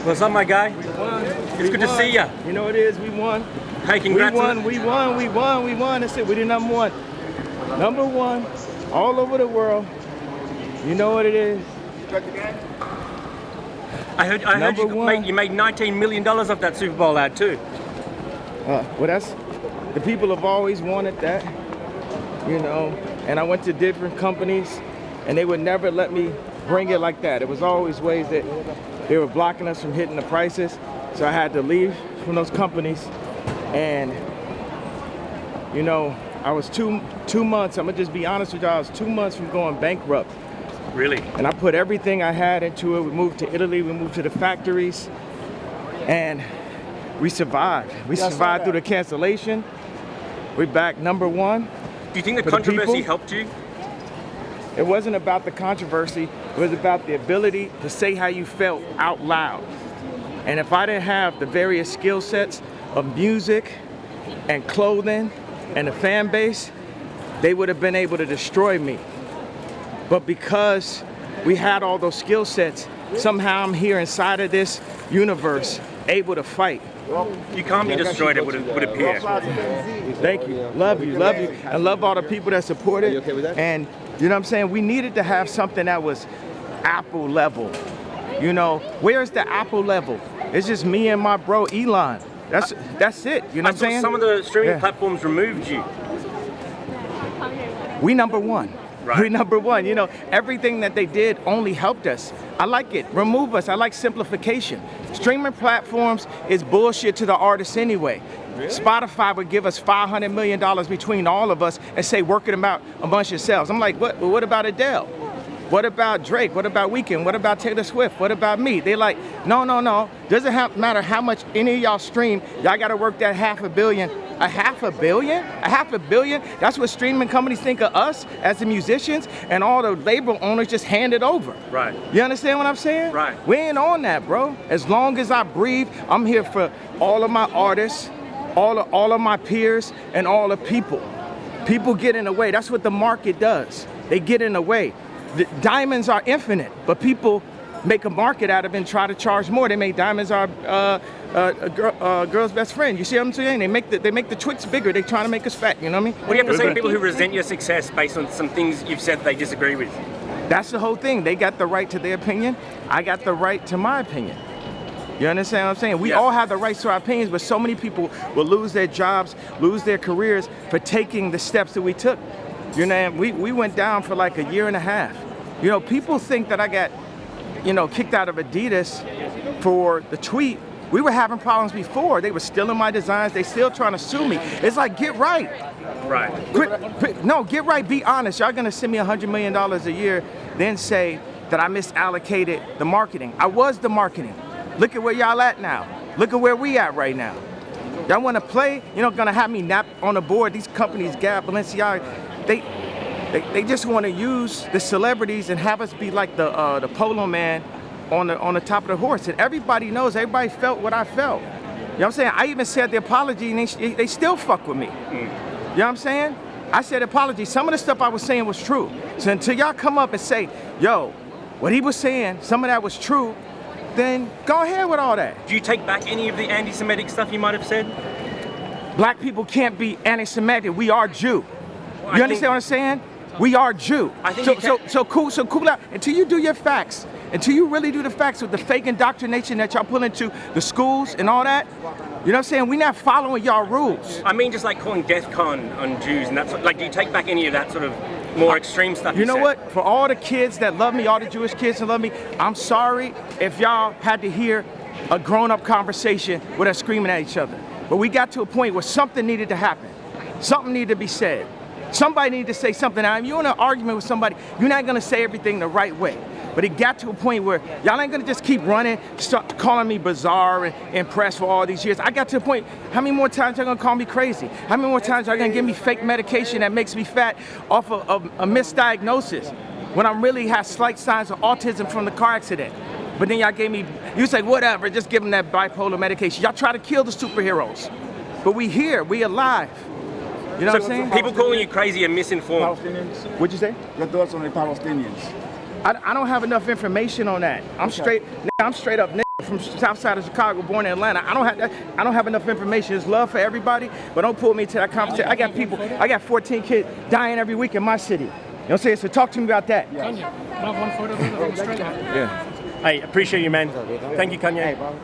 What's up, my guy? We won. It's good to see ya. You know what it is? We won. Hey, congrats. We won. That's it. We did number one. Number one, all over the world. You know what it is? I heard you made $19 million off that Super Bowl ad too. Well, that's, the people have always wanted that, you know, and I went to different companies and they would never let me bring it like that. It was always ways that they were blocking us from hitting the prices. So I had to leave from those companies, and you know, I was two months, I'm gonna just be honest with y'all, I was 2 months from going bankrupt. Really? And I put everything I had into it. We moved to Italy, we moved to the factories, and we survived. We survived through the cancellation. We're back number one. Do you think the controversy helped you? It wasn't about the controversy, it was about the ability to say how you felt out loud. And if I didn't have the various skill sets of music and clothing and the fan base, they would have been able to destroy me. But because we had all those skill sets, somehow I'm here inside of this universe, able to fight. You can't be destroyed, it would appear. Thank you. Love you. I love all the people that support it. And you know what I'm saying? We needed to have something that was Apple level. You know, where's the Apple level? It's just me and my bro Elon. That's it. You know what I'm saying? Some of the streaming platforms removed you. We number one. Right. We number one. You know, everything that they did only helped us. I like it. Remove us. I like simplification. Streaming platforms is bullshit to the artists anyway. Really? Spotify would give us $500 million between all of us and say, work it about amongst yourselves. I'm like, what about Adele? What about Drake? What about Weeknd? What about Taylor Swift? What about me? They like, no. Doesn't matter how much any of y'all stream. Y'all got to work that $500 million. $500 million? $500 million? That's what streaming companies think of us as the musicians, and all the label owners just hand it over. Right. You understand what I'm saying? Right. We ain't on that, bro. As long as I breathe, I'm here for all of my artists, all of my peers, and all the people. People get in the way. That's what the market does. They get in the way. The diamonds are infinite, but people make a market out of it and try to charge more. They make diamonds our girl's best friend. You see what I'm saying? They make the Twix bigger. They trying to make us fat. You know what I mean? What do you have to say to people who resent your success based on some things you've said they disagree with? That's the whole thing. They got the right to their opinion. I got the right to my opinion. You understand what I'm saying? We all have the rights to our opinions, but so many people will lose their jobs, lose their careers for taking the steps that we took. You know, we went down for like 1.5 years. You know, people think that I got, you know, kicked out of Adidas for the tweet. We were having problems before. They were stealing my designs. They still trying to sue me. It's like, get right. Right. Get right, be honest. Y'all gonna send me $100 million a year, then say that I misallocated the marketing. I was the marketing. Look at where y'all at now. Look at where we at right now. Y'all wanna play? You're not gonna have me nap on the board. These companies, Gap, Balenciaga, they just want to use the celebrities and have us be like the polo man on the top of the horse. And everybody knows, everybody felt what I felt. You know what I'm saying? I even said the apology and they still fuck with me. You know what I'm saying? I said apology. Some of the stuff I was saying was true. So until y'all come up and say, yo, what he was saying, some of that was true, then go ahead with all that. Do you take back any of the anti-Semitic stuff you might have said? Black people can't be anti-Semitic. We are Jew. You understand what I'm saying? We are Jew. So cool out. Until you do your facts, until you really do the facts with the fake indoctrination that y'all pull into the schools and all that, you know what I'm saying? We're not following y'all rules. I mean, just like calling death con on Jews and that sort of, like, do you take back any of that sort of more extreme stuff you know said? What? For all the kids that love me, all the Jewish kids that love me, I'm sorry if y'all had to hear a grown-up conversation with us screaming at each other. But we got to a point where something needed to happen. Something needed to be said. Somebody needed to say something. Now, if you're in an argument with somebody, you're not gonna say everything the right way. But it got to a point where y'all ain't gonna just keep running, start calling me bizarre and impressed for all these years. I got to a point, how many more times y'all gonna call me crazy? How many more times y'all gonna give me fake medication that makes me fat off of a misdiagnosis when I really have slight signs of autism from the car accident? But then y'all gave me, you say, whatever, just give them that bipolar medication. Y'all try to kill the superheroes. But we here, we alive. You know what I'm saying? People calling you crazy and misinformed. Palestinians? What'd you say? Your thoughts on the Palestinians? I don't have enough information on that. I'm straight up. from south side of Chicago, born in Atlanta. I don't have enough information. There's love for everybody, but don't pull me to that conversation. I got 14 kids dying every week in my city. You know what I'm saying? So talk to me about that. Kanye, can I have one photo? Yeah. Hey, appreciate you, man. Thank you, Kanye. Hey, bro.